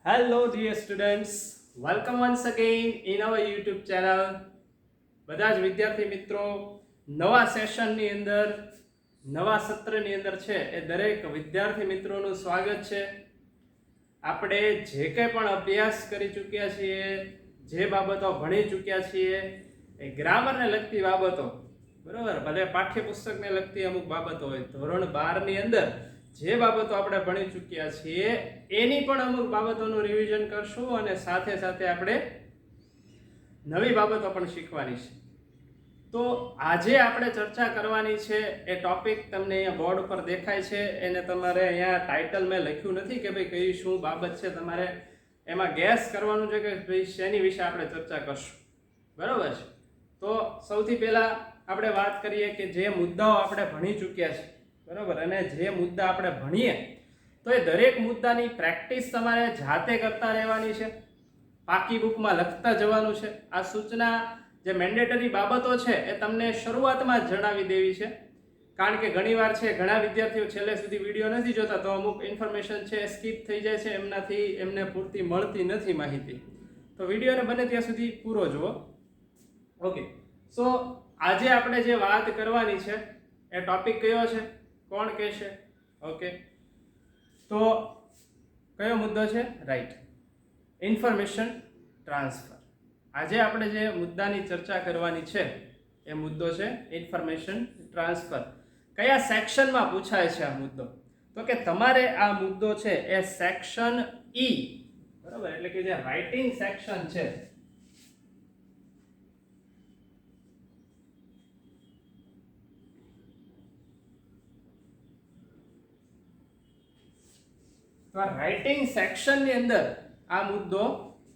Hello dear students, welcome once again in our YouTube channel. બધા જ વિદ્યાર્થી મિત્રો નવા સેશનની અંદર નવા સત્રની અંદર છે એ દરેક વિદ્યાર્થી મિત્રોનું સ્વાગત છે. આપણે જે કંઈ પણ અભ્યાસ કરી ચૂક્યા છીએ, જે બાબતો ભણી ચૂક્યા છીએ એ ગ્રામરને લગતી બાબતો, બરાબર, ભલે પાઠ્યપુસ્તકને લગતી અમુક બાબતો હોય, ધોરણ 12 ની અંદર જે બાબતો આપણે ભણી ચૂક્યા છીએ એની પણ અમુક બાબતોનું રિવિઝન કરશું અને સાથે સાથે આપણે નવી બાબતો પણ શીખવાની છે. તો આજે આપણે ચર્ચા કરવાની છે એ ટોપિક તમને અહીંયા બોર્ડ ઉપર દેખાય છે, એને તમારે અહીંયા ટાઇટલ મેં લખ્યું નથી કે ભાઈ કઈ શું બાબત છે, તમારે એમાં ગેસ કરવાનું છે કે ભાઈ શેની વિશે આપણે ચર્ચા કરશું, બરાબર છે. તો સૌથી પહેલા આપણે વાત કરીએ કે જે મુદ્દાઓ આપણે ભણી ચૂક્યા છે, બરાબર, અને જે મુદ્દા આપણે ભણીએ તો એ દરેક મુદ્દાની પ્રેક્ટિસ તમારે જાતે કરતા રહેવાની છે, પાકી બુકમાં લખતા જવાનું છે. આ સૂચના જે મેન્ડેટરી બાબતો છે એ તમને શરૂઆતમાં જ જણાવી દેવી છે, કારણ કે ઘણીવાર છે ઘણા વિદ્યાર્થીઓ છેલ્લે સુધી વિડીયો નથી જોતા, તો અમુક ઇન્ફોર્મેશન છે સ્કીપ થઈ જાય છે, એમને પૂરતી મળતી નથી માહિતી. તો વિડીયોને બને ત્યાં સુધી પૂરો જુઓ. ઓકે, સો આજે આપણે જે વાત કરવાની છે એ ટોપિક કયો છે, કોણ કહેશે? ઓકે, તો કયો મુદ્દો છે? Right, information transfer. આજે આપણે જે મુદ્દાની ચર્ચા કરવાની છે એ મુદ્દો છે ઇન્ફોર્મેશન ટ્રાન્સફર. કયા સેક્શનમાં પૂછાય છે આ મુદ્દો? તો કે તમારે આ મુદ્દો છે એ સેક્શન ઈ, બરાબર, એટલે કે જે રાઇટિંગ સેક્શન છે, તો આ રાઇટિંગ સેક્શનની અંદર આ મુદ્દો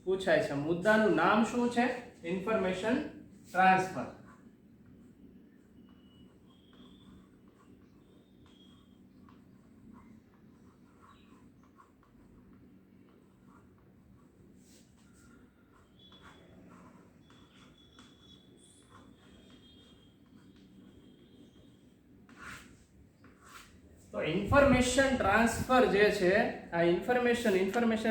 પૂછાય છે. મુદ્દાનું નામ શું છે? Information transfer. તો ઇન્ફોર્મેશન ટ્રાન્સફર જે છે, આ ઇન્ફોર્મેશન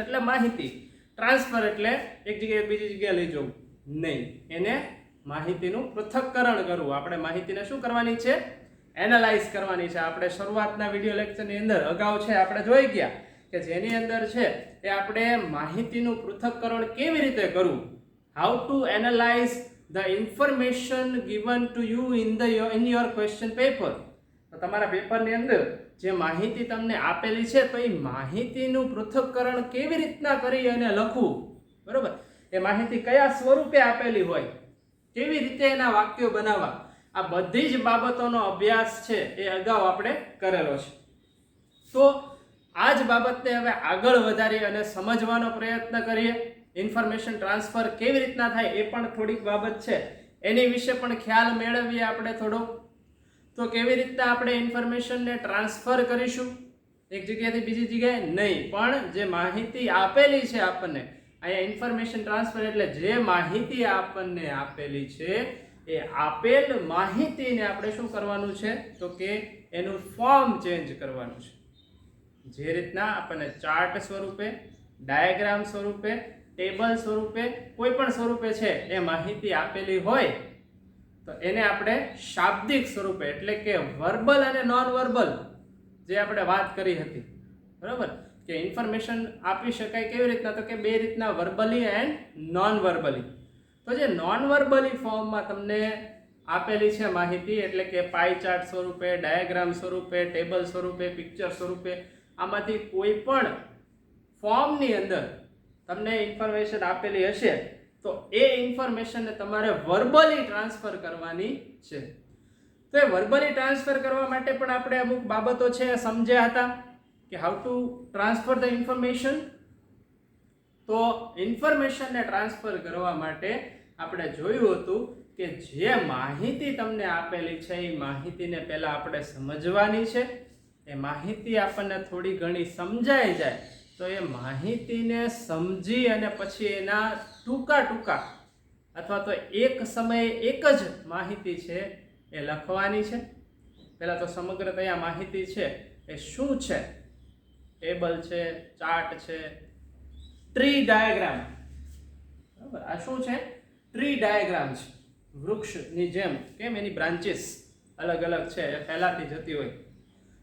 એટલે માહિતી, ટ્રાન્સફર એટલે એક જગ્યાએ બીજી જગ્યાએ લઈ જવું નહીં, એને માહિતીનું પૃથક્કરણ કરવું. આપણે માહિતીને શું કરવાની છે? એનાલાઇઝ કરવાની છે. આપણે શરૂઆતના વિડીયો લેક્ચરની અંદર અગાઉ છે આપણે જોઈ ગયા કે જેની અંદર છે એ આપણે માહિતીનું પૃથક્કરણ કેવી રીતે કરવું, how to analyse the information given to you in your question paper. તો તમારા પેપરની અંદર જે માહિતી તમને આપેલી છે તો એ માહિતીનું પૃથક્કરણ કેવી રીતના કરી અને લખવું, બરોબર, એ માહિતી કયા સ્વરૂપે આપેલી હોય, કેવી રીતે એના વાક્યો બનાવવા, આ બધી જ બાબતોનો અભ્યાસ છે એ અગાઉ આપણે કરેલો છે. તો આ જ બાબતને હવે આગળ વધારી અને સમજવાનો પ્રયત્ન કરીએ. ઇન્ફોર્મેશન ટ્રાન્સફર કેવી રીતના થાય એ પણ થોડીક બાબત છે, એની વિશે પણ ખ્યાલ મેળવીએ આપણે થોડો. તો કેવી રીતના આપણે ઇન્ફોર્મેશનને ટ્રાન્સફર કરીશું એક જગ્યાએથી બીજી જગ્યાએ? નહીં, પણ જે માહિતી આપેલી છે આપણને, અહીંયા ઇન્ફોર્મેશન ટ્રાન્સફર એટલે જે માહિતી આપણને આપેલી છે એ આપેલ માહિતીને આપણે શું કરવાનું છે? તો કે એનું ફોર્મ ચેન્જ કરવાનું છે. જે રીતના આપણને ચાર્ટ સ્વરૂપે, ડાયાગ્રામ સ્વરૂપે, ટેબલ સ્વરૂપે, કોઈ પણ સ્વરૂપે છે એ માહિતી આપેલી હોય તો એને આપણે શાબ્દિક સ્વરૂપે એટલે કે વર્બલ અને નોન વર્બલ જે આપણે વાત કરી હતી, બરાબર, કે ઇન્ફોર્મેશન આપી શકાય કેવી રીતના? તો કે બે રીતના, વર્બલી એન્ડ નોન વર્બલી. તો જે નોન વર્બલી ફોર્મમાં તમને આપેલી છે માહિતી, એટલે કે પાઈ ચાર્ટ સ્વરૂપે, ડાયાગ્રામ સ્વરૂપે, ટેબલ સ્વરૂપે, પિક્ચર સ્વરૂપે, આમાંથી કોઈ પણ ફોર્મની અંદર તમને ઇન્ફોર્મેશન આપેલી હશે તો એ ઇન્ફોર્મેશનને તમારે વર્બલી ટ્રાન્સફર કરવાની છે. તો એ વર્બલી ટ્રાન્સફર કરવા માટે પણ આપણે અમુક બાબતો છે સમજ્યા હતા કે how to transfer the information. તો ઇન્ફોર્મેશનને ટ્રાન્સફર કરવા માટે આપણે જોયું હતું કે જે માહિતી તમને આપેલી છે એ માહિતીને પહેલા આપણે સમજવાની છે. એ માહિતી આપણને થોડી ઘણી સમજાઈ જાય તો એ માહિતીને સમજી અને પછી એના ટૂંકા અથવા તો એક સમયે એક જ માહિતી છે એ લખવાની છે. પહેલાં તો સમગ્રતયા માહિતી છે એ શું છે? ટેબલ છે, ચાર્ટ છે, ટ્રી ડાયાગ્રામ. બરાબર, આ શું છે? ટ્રી ડાયાગ્રામ છે. વૃક્ષની જેમ કેમ એની બ્રાન્ચીસ અલગ અલગ છે, એ ફેલાતી જતી હોય.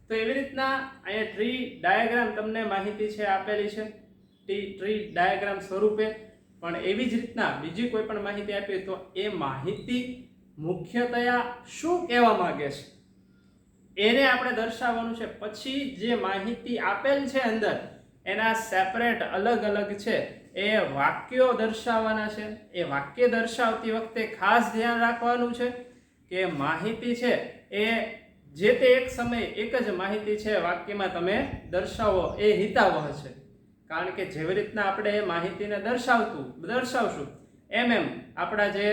તો એવી રીતના અહીંયા ટ્રી ડાયાગ્રામ તમને માહિતી છે આપેલી છે ટ્રી ડાયાગ્રામ સ્વરૂપે. પણ એવી જ રીતના બીજી કોઈ પણ માહિતી આપી તો એ માહિતી મુખ્યતયા શું કહેવા માંગે છે એને આપણે દર્શાવવાનું છે. પછી જે માહિતી આપેલ છે અંદર એના સેપરેટ અલગ અલગ છે એ વાક્યો દર્શાવવાના છે. એ વાક્ય દર્શાવતી વખતે ખાસ ધ્યાન રાખવાનું છે કે માહિતી છે એ જે તે એક સમયે એક જ માહિતી છે વાક્યમાં તમે દર્શાવો એ હિતાવહ છે. કારણ કે જેવી રીતના આપણે એ માહિતીને દર્શાવશું એમ આપણા જે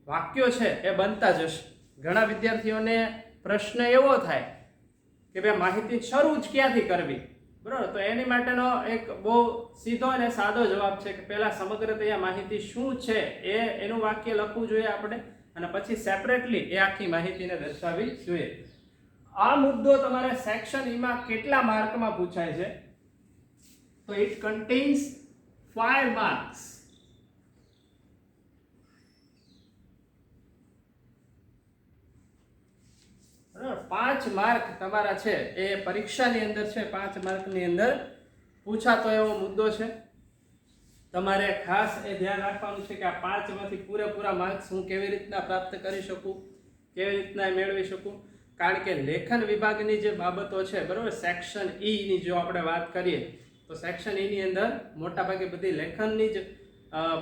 વાક્યો છે એ બનતા જશે. ઘણા વિદ્યાર્થીઓને પ્રશ્ન એવો થાય કે ભાઈ માહિતી શરૂ જ ક્યાંથી કરવી, બરાબર? તો એની માટેનો એક બહુ સીધો અને સાદો જવાબ છે કે પહેલા સમગ્રતયા માહિતી શું છે એનું વાક્ય લખવું જોઈએ આપણે, અને પછી સેપરેટલી એ આખી માહિતીને દર્શાવવી જોઈએ. આ મુદ્દો તમારે સેક્શન ઈમાં કેટલા માર્કમાં પૂછાય છે? તો ઇટ કન્ટેન્સ 5 માર્ક્સ. બરાબર, 5 માર્ક તમારા છે એ પરીક્ષાની અંદર છે, 5 માર્કની અંદર પૂછાતો એવો મુદ્દો છે. તમારે ખાસ એ ધ્યાન રાખવાનું છે કે આ 5 માંથી પૂરેપૂરા માર્ક્સ હું કેવી રીતના પ્રાપ્ત કરી શકું, કેવી રીતના મેળવી શકું. કારણ કે લેખન વિભાગની જે બાબતો છે, બરાબર, સેક્શન ઈ ની જો આપણે વાત કરીએ તો સેક્શન ઈ ની અંદર મોટાભાગે બધી લેખનની જ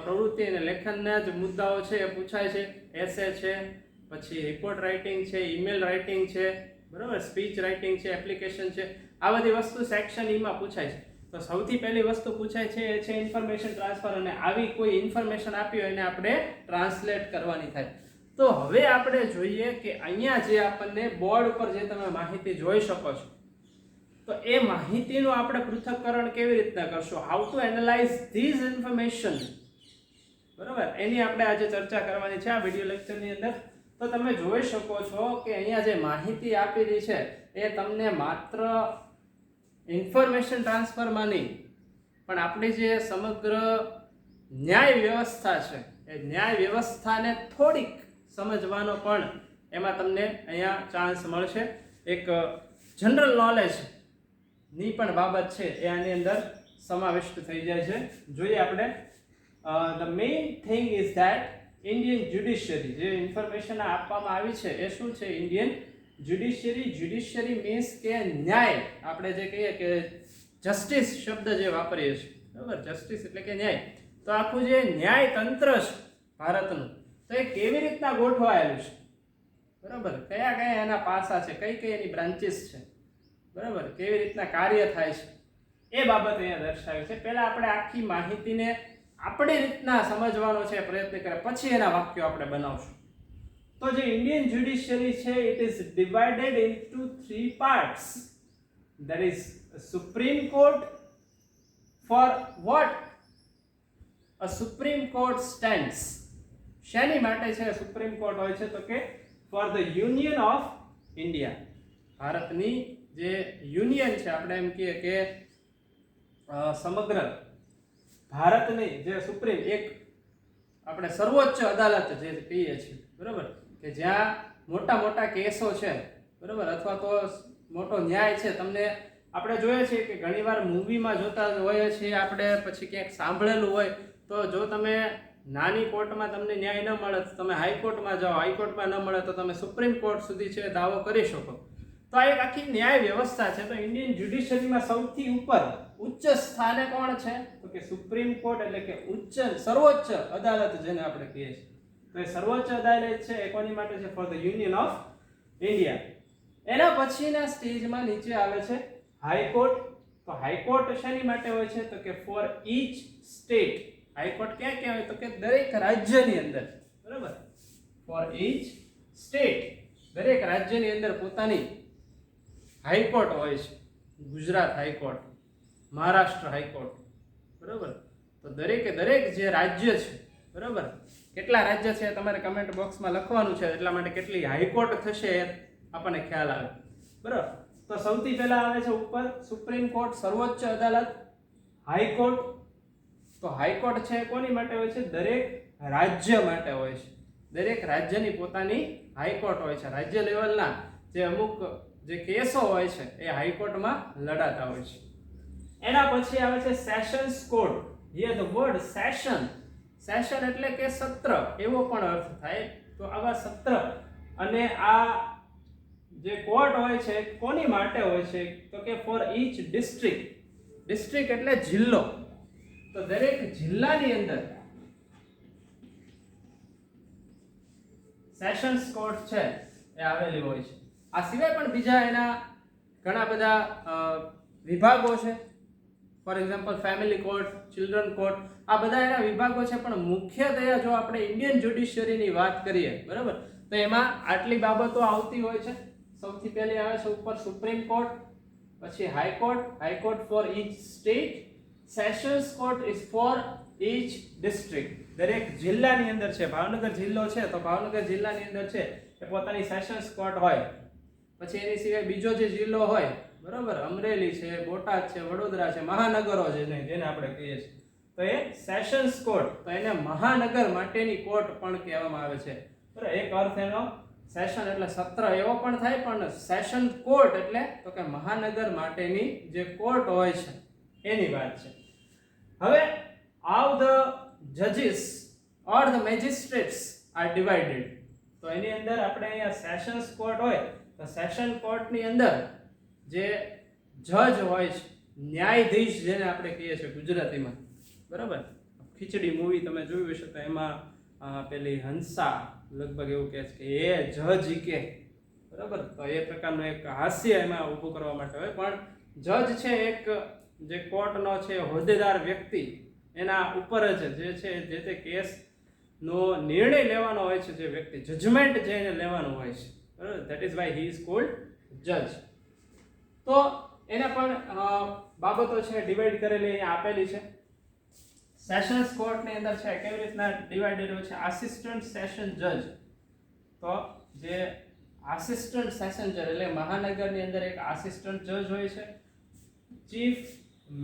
પ્રવૃત્તિ અને લેખનના જ મુદ્દાઓ છે એ પૂછાય છે. એસે છે, પછી રિપોર્ટ રાઇટિંગ છે, ઈમેલ રાઇટિંગ છે, બરાબર, સ્પીચ રાઇટિંગ છે, એપ્લિકેશન છે, આ બધી વસ્તુ સેક્શન ઈ માં પૂછાય છે. તો સૌથી પહેલી વસ્તુ પૂછાય છે એ છે ઇન્ફોર્મેશન ટ્રાન્સફર, અને આવી કોઈ ઇન્ફોર્મેશન આપી હોય એને આપણે ટ્રાન્સલેટ કરવાની થાય. તો હવે આપણે જોઈએ કે અહીંયા જે આપણને બોર્ડ ઉપર જે તમે માહિતી જોઈ શકો છો તો એ માહિતીનું આપણે પૃથ્થકરણ કેવી રીતના કરશું, how to analyse this information, બરાબર, એની આપણે આજે ચર્ચા કરવાની છે આ વિડિયો લેક્ચરની અંદર. તો તમે જોઈ શકો છો કે અહીંયા જે માહિતી આપેલી છે એ તમને માત્ર ઇન્ફોર્મેશન ટ્રાન્સફરમાં નહીં પણ આપણી જે સમગ્ર ન્યાય વ્યવસ્થા છે એ ન્યાય વ્યવસ્થાને થોડીક સમજવાનો પણ એમાં તમને અહીંયા ચાન્સ મળશે. એક જનરલ નોલેજ ની પણ બાબત છે એ આની અંદર સમાવિષ્ટ થઈ જાય છે. જોઈએ આપણે. The main thing is that Indian judiciary, જે ઇન્ફોર્મેશન આપવામાં આવી છે એ શું છે? Indian judiciary. જ્યુડિશિયરી મીન્સ કે ન્યાય. આપણે જે કહીએ કે જસ્ટિસ શબ્દ જે વાપરીએ છીએ, બરાબર, જસ્ટિસ એટલે કે ન્યાય. તો આખું જે ન્યાય તંત્ર છે ભારતનું તો એ કેવી રીતના ગોઠવાયેલું છે, બરાબર, કયા કયા એના પાસા છે, કઈ કઈ એની બ્રાન્ચીસ છે, બરાબર, કેવી રીતના કાર્ય થાય છે એ બાબત અહીંયા દર્શાવી છે. પહેલા આપણે આખી માહિતીને આપણી રીતના સમજવાનો છે પ્રયત્ન કરે, પછી એના વાક્યો આપણે બનાવશું. તો જે ઇન્ડિયન જ્યુડિશિયરી છે it is divided into 3 parts. There is Supreme Court. For what a Supreme Court stands. શેની માટે છે સુપ્રીમ કોર્ટ હોય છે? તો કે for the union of India. ભારતની જે યુનિયન છે, આપણે એમ કહીએ કે સમગ્ર ભારતની જે સુપ્રીમ એક આપણે સર્વોચ્ચ અદાલત જે કહીએ છીએ, બરાબર, કે જ્યાં મોટા મોટા કેસો છે, બરાબર, અથવા તો મોટો ન્યાય છે. તમને આપણે જોઈએ છીએ કે ઘણીવાર મૂવીમાં જોતા હોઈએ છીએ આપણે, પછી ક્યાંક સાંભળેલું હોય તો જો તમે નાની કોર્ટમાં તમને ન્યાય ન મળે તો તમે હાઈકોર્ટમાં જાઓ, હાઈકોર્ટમાં ન મળે તો તમે સુપ્રીમ કોર્ટ સુધી છે દાવો કરી શકો. તો આ એક આખી ન્યાય વ્યવસ્થા છે. તો ઇન્ડિયન જ્યુડિશિયરીમાં સૌથી ઉપર ઉચ્ચ સ્થાને કોણ છે? તો કે સુપ્રીમ કોર્ટ, એટલે કે સર્વોચ્ચ અદાલત જેને આપણે કહીએ છીએ. તો એ સર્વોચ્ચ અદાલત છે એ કોની માટે છે? Four the union of India. એના પછીના સ્ટેજમાં નીચે આવે છે હાઈકોર્ટ. તો હાઈકોર્ટ શેની માટે હોય છે? તો કે ફોર ઈચ સ્ટેટ. હાઈકોર્ટ ક્યાં ક્યાં હોય? તો કે દરેક રાજ્યની અંદર, બરાબર, ફોર ઈચ સ્ટેટ. દરેક રાજ્યની અંદર પોતાની હાઈકોર્ટ હોય છે. ગુજરાત હાઈકોર્ટ, મહારાષ્ટ્ર હાઈકોર્ટ, બરાબર. તો દરેકે દરેક જે રાજ્ય છે, બરાબર, કેટલા રાજ્ય છે તમારે કમેન્ટ બોક્સમાં લખવાનું છે, એટલા માટે કેટલી હાઈકોર્ટ થશે એ આપણને ખ્યાલ આવે, બરાબર. તો સૌથી પહેલા આવે છે ઉપર સુપ્રીમ કોર્ટ, સર્વોચ્ચ અદાલત, હાઈકોર્ટ, તો હાઈકોર્ટ છે કોની માટે હોય છે? દરેક રાજ્ય માટે હોય છે. દરેક રાજ્યની પોતાની હાઈકોર્ટ હોય છે. રાજ્ય લેવલના જે અમુક જે કેસો હોય છે એ હાઈકોર્ટમાં લડાતા હોય છે. એના પછી આવે છે sessions court. Here the word session એટલે કે સત્ર એવો પણ અર્થ થાય. તો આવા સત્ર અને આ જે કોર્ટ હોય છે કોની માટે હોય છે? તો કે ફોર ઈચ ડિસ્ટ્રિક્ટ એટલે જિલ્લો. તો દરેક જિલ્લાની અંદર સેશન્સ કોર્ટ છે એ આવેલી હોય છે. આ સિવાય પણ બીજા એના ઘણા બધા વિભાગો છે. For example family court, children court, આ બધા એના વિભાગો છે. પણ મુખ્યતયા જો આપણે ઇન્ડિયન જ્યુડિશિયરીની વાત કરીએ, બરાબર, તો એમાં આટલી બાબતો આવતી હોય છે. સૌથી પહેલી આવે છે ઉપર સુપ્રીમ કોર્ટ, પછી high court four each state, sessions court is for each district. દરેક જિલ્લાની અંદર છે. ભાવનગર જિલ્લો છે તો ભાવનગર જિલ્લાની અંદર છે એ પોતાની સેશન્સ કોર્ટ હોય. પછી એની સિવાય બીજો જે જિલ્લો હોય, બરાબર, અમરેલી છે, બોટાદ છે, વડોદરા છે, મહાનગરો છે જેને આપણે કહીએ છીએ, તો એ સેશન્સ કોર્ટ, તો એને મહાનગર માટેની કોર્ટ પણ કહેવામાં આવે છે. બરાબર, એક અર્થ એનો સેશન એટલે સત્ર એવો પણ થાય, પણ સેશન કોર્ટ એટલે તો કે મહાનગર માટેની જે કોર્ટ હોય છે એની વાત છે. હવે how the judges or the magistrates are divided. તો એની અંદર આપણે અહીંયા સેશન્સ કોર્ટ હોય તો સેશન કોર્ટની અંદર જે જજ હોય છે, ન્યાયાધીશ જેને આપણે કહીએ છીએ ગુજરાતીમાં, બરાબર, ખીચડી મૂવી તમે જોયું હશે તો એમાં પેલી હંસા લગભગ એવું કહે છે કે એ જજ કે, બરાબર, તો એ પ્રકારનું એક હાસ્ય એમાં ઊભું કરવા માટે હોય. પણ જજ છે એક જે કોર્ટનો છે હોદ્દેદાર વ્યક્તિ, એના ઉપર જ જે છે જે તે કેસનો નિર્ણય લેવાનો હોય છે જે વ્યક્તિ, જજમેન્ટ જે એને લેવાનું હોય છે, બરાબર, that is why he is called જજ. તો એને પણ બાબતો છે ડિવાઈડ કરેલી અહીંયા આપેલી છે. સેશન્સ કોર્ટની અંદર છે કેવી રીતના ડિવાઇડેડ હોય છે? આસિસ્ટન્ટ સેશન જજ. તો જે આસિસ્ટન્ટ સેશન જજ એટલે મહાનગરની અંદર એક આસિસ્ટન્ટ જજ હોય છે. Chief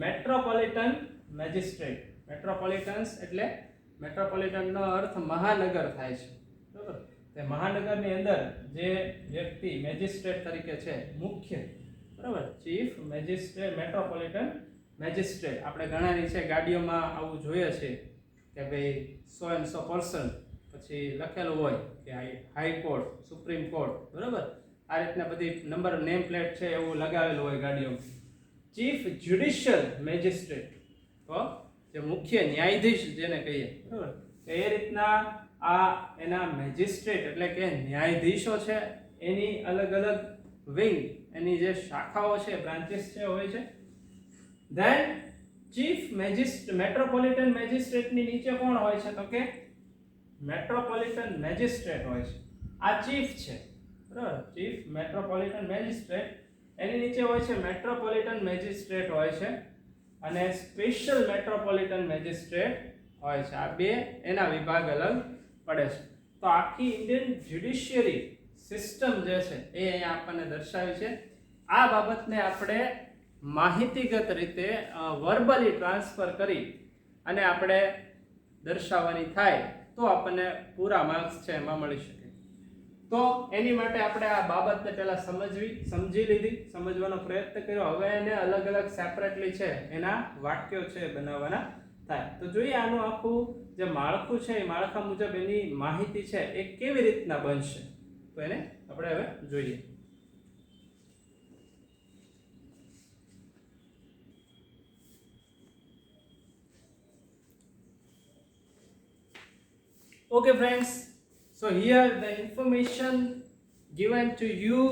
metropolitan magistrate. મેટ્રોપોલિટન્સ એટલે મેટ્રોપોલિટનનો અર્થ મહાનગર થાય છે, બરાબર. તે મહાનગરની અંદર જે વ્યક્તિ મેજિસ્ટ્રેટ તરીકે છે મુખ્ય, બરાબર, ચીફ મેજિસ્ટ્રેટ, મેટ્રોપોલિટન મેજિસ્ટ્રેટ. આપણે ઘણાની છે ગાડીઓમાં આવું જોઈએ છે કે ભાઈ સો એન્ડ સો પર્સન, પછી લખેલું હોય કે હાઈકોર્ટ, સુપ્રીમ કોર્ટ, બરાબર, આ રીતના બધી નંબર નેમ પ્લેટ છે એવું લગાવેલું હોય ગાડીઓમાં. ચીફ જ્યુડિશિયલ મેજિસ્ટ્રેટ, તો જે મુખ્ય ન્યાયાધીશ જેને કહીએ, બરાબર, એ રીતના આ એના મેજિસ્ટ્રેટ એટલે કે ન્યાયાધીશો છે એની અલગ અલગ વિંગ, એની જે શાખાઓ છે, બ્રાન્ચીસ છે હોય છે. ધેન ચીફ મેટ્રોપોલિટન મેજિસ્ટ્રેટની નીચે કોણ હોય છે? તો કે મેટ્રોપોલિટન મેજિસ્ટ્રેટ હોય છે. આ ચીફ છે, બરાબર, ચીફ મેટ્રોપોલિટન મેજિસ્ટ્રેટ. એની નીચે હોય છે મેટ્રોપોલિટન મેજિસ્ટ્રેટ હોય છે અને સ્પેશિયલ મેટ્રોપોલિટન મેજિસ્ટ્રેટ હોય છે. આ બે એના વિભાગ અલગ પડે છે. તો આખી ઇન્ડિયન જ્યુડિશિયરી સિસ્ટમ જે છે એ અહીંયા આપણને દર્શાવી છે. આ બાબતને આપણે માહિતીગત રીતે વર્બલી ટ્રાન્સફર કરી અને આપણે દર્શાવવાની થાય તો આપણને પૂરા માર્ક્સ છે એમાં મળી શકે. તો એની માટે આપણે આ બાબતને પહેલા સમજી લીધી, સમજવાનો પ્રયત્ન કર્યો. હવે એને અલગ અલગ સેપરેટલી છે એના વાક્યો છે બનાવવાના થાય. તો જોઈએ આનું આખું જે માળખું છે એ માળખા મુજબ એની માહિતી છે એ કેવી રીતના બનશે. તો એને આપણે હવે જોઈએ. Okay friends, so here the information given to you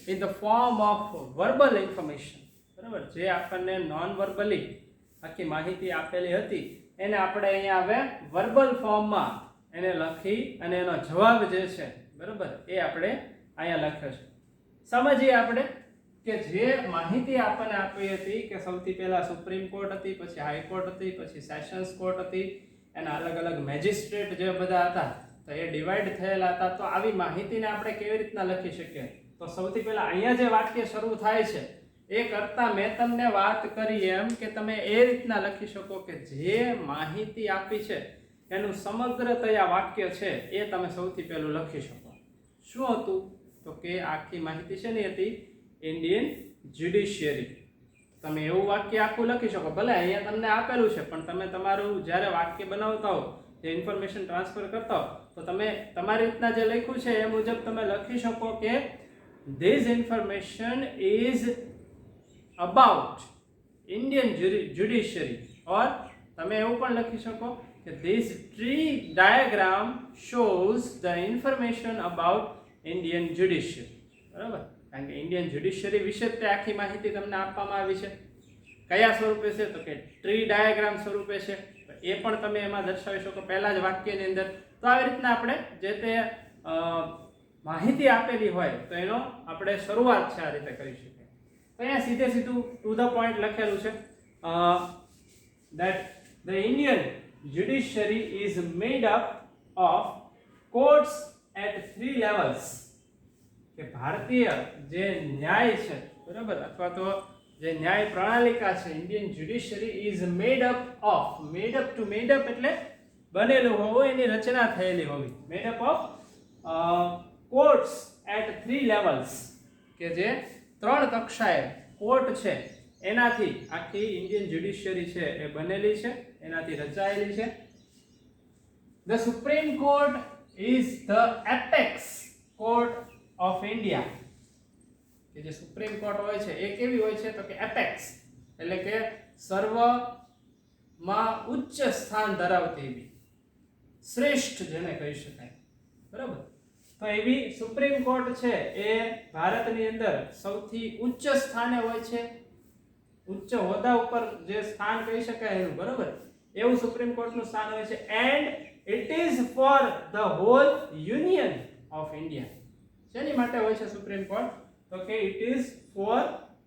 in the form of verbal information, બરાબર, જે આપણને નોન વર્બલી આખી માહિતી આપેલી હતી એને આપણે અહીંયા હવે વર્બલ ફોર્મમાં એને લખી અને એનો જવાબ જે છે, બરાબર, એ આપણે અહીંયા લખ્યો છે. સમજીએ આપણે કે જે માહિતી આપણને આપી હતી કે સૌથી પહેલા સુપ્રીમ કોર્ટ હતી, પછી હાઈકોર્ટ હતી, પછી સેશન્સ કોર્ટ હતી, એના અલગ અલગ મેજિસ્ટ્રેટ જે બધા હતા તો એ ડિવાઈડ થયેલા હતા. તો આવી માહિતીને આપણે કેવી રીતના લખી શકીએ? તો સૌથી પહેલા અહીંયા જે વાક્ય શરૂ થાય છે એ કરતા મેં તમને વાત કરી એમ કે તમે એ રીતના લખી શકો કે જે માહિતી આપી છે એનું સમગ્રતયા વાક્ય છે એ તમે સૌથી પહેલું લખી શકો. શું હતું? તો કે આખી માહિતી છે ને હતી ઇન્ડિયન જ્યુડિશિયરી. તમે એવું વાક્ય આખું લખી શકો. ભલે અહીંયા તમને આપેલું છે પણ તમે તમારું જ્યારે વાક્ય બનાવતા હો, જે ઇન્ફોર્મેશન ટ્રાન્સફર કરતા હો, તો તમે તમારી રીતના જે લખ્યું છે એ મુજબ તમે લખી શકો કે this information is about Indian judiciary, or તમે એવું પણ લખી શકો કે this tree diagram shows the information about Indian judiciary. બરાબર? કારણ કે ઇન્ડિયન જ્યુડિશિયરી વિશે તે આખી માહિતી તમને આપવામાં આવી છે. કયા સ્વરૂપે છે? તો કે ટ્રી ડાયાગ્રામ સ્વરૂપે છે. એ પણ તમે એમાં દર્શાવી શકો પહેલા જ વાક્યની અંદર. તો આવી રીતના આપણે જે તે માહિતી આપેલી હોય તો એનો આપણે શરૂઆત છે આ રીતે કરી શકીએ. તો અહીંયા સીધે સીધું ટુ ધ પોઈન્ટ લખેલું છે that the Indian judiciary is made up of courts at 3 levels. કે ભારતીય જે ન્યાય છે, બરાબર, અથવા તો જે ન્યાય પ્રણાલિકા છે, Indian judiciary is made up એટલે બનેલું હોવું, એની રચના થયેલી હોવી. Made up of courts at 3 levels, કે જે 3 કક્ષાએ કોર્ટ છે એનાથી આખી ઇન્ડિયન જ્યુડિશિયરી છે એ બનેલી છે, એનાથી રચાયેલી છે. The supreme court is the apex court of India. કે જે સુપ્રીમ કોર્ટ હોય છે એ કેવી હોય છે? તો કે એપેક્સ એટલે કે સર્વમાં ઉચ્ચ સ્થાન ધરાવતી એવી, શ્રેષ્ઠ જેને કહી શકાય. બરાબર? તો એવી સુપ્રીમ કોર્ટ છે એ ભારતની અંદર સૌથી ઉચ્ચ સ્થાને હોય છે, ઉચ્ચ હોદ્દા ઉપર જે સ્થાન કહી શકાય એનું. બરાબર? એવું સુપ્રીમ કોર્ટનું સ્થાન હોય છે. And it is for the whole union of India. શેની માટે હોય છે સુપ્રીમ કોર્ટ? તો કે it is for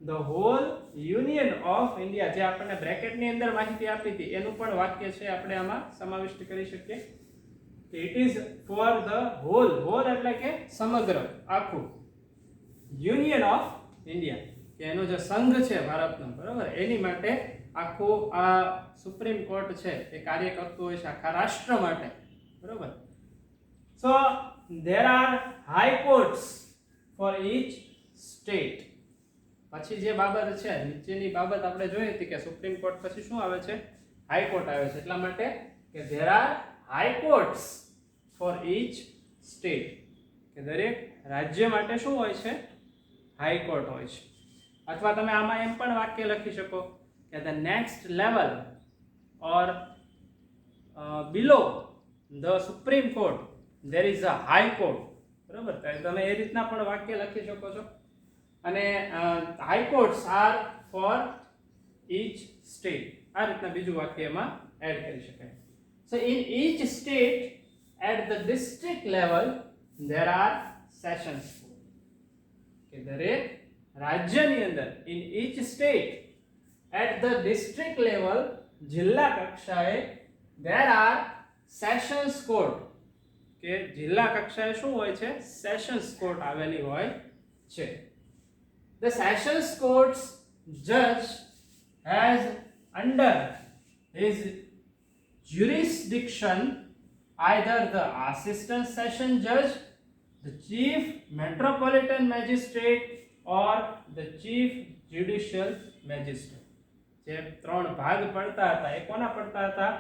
the whole union of India. જે આપણને બ્રેકેટની અંદર માહિતી આપી હતી એનું પણ વાક્ય છે આપણે આમાં સમાવિષ્ટ કરી શકીએ. It is for the whole એટલે કે સમગ્ર, આખું, યુનિયન ઓફ ઇન્ડિયા, કે એનો જે સંઘ છે ભારતનો, બરાબર, એની માટે આખું આ સુપ્રીમ કોર્ટ છે એ કાર્ય કરતું હોય છે આખા રાષ્ટ્ર માટે. બરાબર? સો there are high courts for each state. પછી જે બાબત છે નીચેની બાબત આપણે જોઈ હતી કે સુપ્રીમ કોર્ટ પછી શું આવે છે? હાઈ કોર્ટ આવે છે. એટલા માટે કે there are high courts for each state, કે દરેક રાજ્ય માટે શું હોય છે? હાઈ કોર્ટ હોય છે. અથવા તમે આમાં એમ પણ વાક્ય લખી શકો કે the next level or below the supreme court there is a high court. બરાબર? તમે એ રીતના પણ વાક્ય લખી શકો છો. અને High Courts are for each state, આ રીતના બીજું વાક્ય એમાં એડ કરી શકાય. So in each state at the district level there are sessions court. કે દરેક રાજ્યની અંદર in each state at the district level, જિલ્લા કક્ષાએ, there are સેશન્સ કોર્ટ. કે જિલ્લા કક્ષાએ શું હોય છે? સેશન્સ કોર્ટ આવેલી હોય છે. The sessions court's judge has under his jurisdiction either the assistant session judge, the chief metropolitan magistrate or the chief judicial magistrate. જે 3 ભાગ પડતા હતા એ કોના પડતા હતા?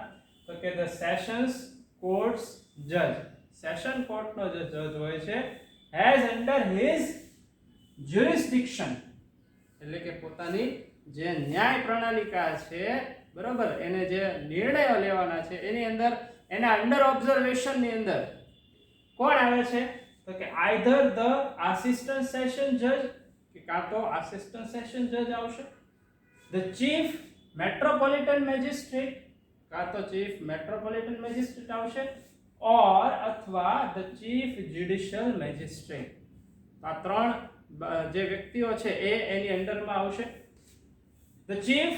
તો કે the sessions court's judge, session કોર્ટનો જે જજ હોય છે, has under his jurisdiction એટલે કે પોતાની જે ન્યાય પ્રણાલિકા છે, બરાબર, એને જે નિર્ણયો લેવાના છે એની અંદર, એના અંડર ઓબ્ઝર્વેશન ની અંદર કોણ આવે છે? તો કે આઈધર ધ આસિસ્ટન્ટ સેશન જજ, કે કાં તો આસિસ્ટન્ટ સેશન જજ આવશે, ધ ચીફ મેટ્રોપોલિટન મેજિસ્ટ્રેટ, કાં તો ચીફ મેટ્રોપોલિટન મેજિસ્ટ્રેટ આવશે, ઓર અથવા ધ ચીફ જ્યુડિશિયલ મેજિસ્ટ્રેટ. આ 3 જે વ્યક્તિઓ છે એ એની અંડરમાં આવશે. ધ ચીફ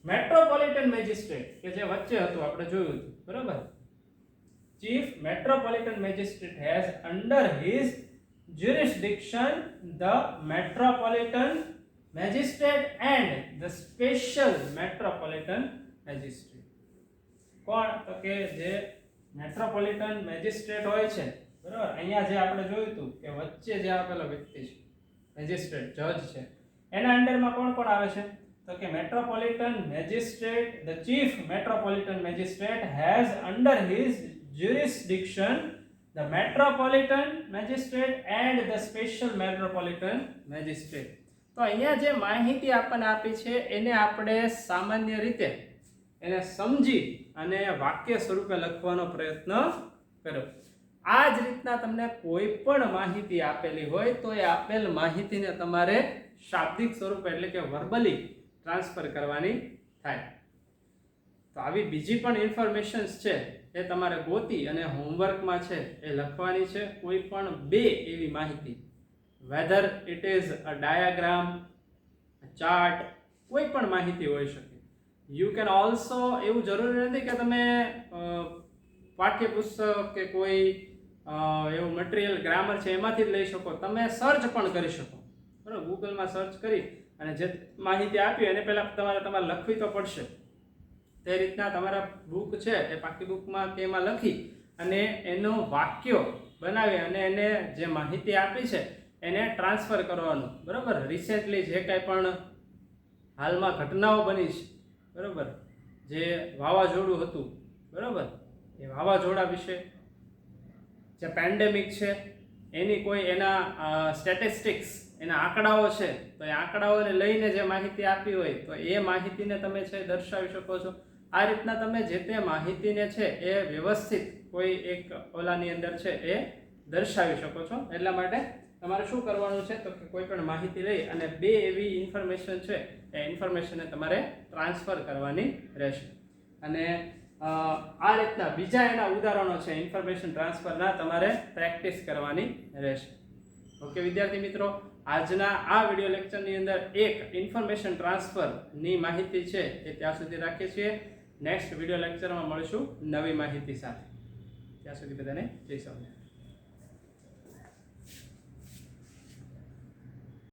મેટ્રોપોલિટન મેજિસ્ટ્રેટ, કે જે વચ્ચે હતું આપણે જોયું હતું. બરાબર? Chief metropolitan magistrate has under his jurisdiction the metropolitan magistrate and the special metropolitan magistrate. કોણ? તો કે જે મેટ્રોપોલિટન મેજિસ્ટ્રેટ હોય છે, બરાબર. અહીંયા જે આપણે જોયું હતું કે વચ્ચે જે આપેલો વ્યક્તિ છે મેજિસ્ટ્રેટ જજ છે, એના અંડરમાં કોણ કોણ આવે છે? તો કે metropolitan magistrate, the chief metropolitan magistrate has under his jurisdiction the metropolitan magistrate and the special metropolitan magistrate. તો અહીંયા જે માહિતી આપણને આપી છે એને આપણે સામાન્ય રીતે એને સમજી અને વાક્ય સ્વરૂપે લખવાનો પ્રયત્ન કરો. આ જ રીતના તમને કોઈ પણ માહિતી આપેલી હોય તો એ આપેલ માહિતીને તમારે શાબ્દિક સ્વરૂપે એટલે કે વર્બલી ટ્રાન્સફર કરવાની થાય. તો આવી બીજી પણ ઇન્ફોર્મેશન્સ છે એ તમારે ગોતી અને હોમવર્કમાં છે એ લખવાની છે. કોઈ પણ બે એવી માહિતી, weather it is a diagram, chart, કોઈ પણ માહિતી હોઈ શકે. યુ કેન ઓલ્સો, એવું જરૂરી નથી કે તમે પાઠ્યપુસ્તક કે કોઈ એવું મટીરિયલ ગ્રામર છે એમાંથી જ લઈ શકો. તમે સર્ચ પણ કરી શકો, બરાબર. ગૂગલમાં સર્ચ કરી અને જે માહિતી આપી એને પહેલાં તમારે લખવી તો પડશે. તે રીતના તમારા બુક છે એ પાકી બુકમાં કે એમાં લખી અને એનો વાક્યો બનાવી અને એને જે માહિતી આપી છે એને ટ્રાન્સફર કરવાનું, બરાબર. રિસેન્ટલી જે કાંઈ પણ હાલમાં ઘટનાઓ બની છે, બરાબર, જે વાવાઝોડું હતું, બરાબર, એ વાવાઝોડા વિશે, જે પેન્ડેમિક છે એની કોઈ એના સ્ટેટિસ્ટિક્સ, એના આંકડાઓ છે, તો એ આંકડાઓને લઈને જે માહિતી આપી હોય તો એ માહિતીને તમે છે દર્શાવી શકો છો. આ રીતના તમે જે તે માહિતીને છે એ વ્યવસ્થિત કોઈ એક ઓલાની અંદર છે એ દર્શાવી શકો છો. એટલા માટે તમારે શું કરવાનું છે તો કે કોઈ પણ માહિતી લઈ અને બે એવી ઇન્ફોર્મેશન છે એ ઇન્ફોર્મેશનને તમારે ટ્રાન્સફર કરવાની રહેશે. અને આ રીતના બીજા એના ઉદાહરણો છે ઇન્ફોર્મેશન ટ્રાન્સફરના, તમારે પ્રેક્ટિસ કરવાની રહેશે. ઓકે વિદ્યાર્થી મિત્રો, આજના આ વિડિયો લેક્ચરની અંદર એક ઇન્ફોર્મેશન ટ્રાન્સફરની માહિતી છે એ ત્યાં સુધી રાખીએ છીએ. નેક્સ્ટ વિડિયો લેક્ચરમાં મળીશું નવી માહિતી સાથે. ત્યાં સુધી બધાને જય સ્વામિનારાયણ.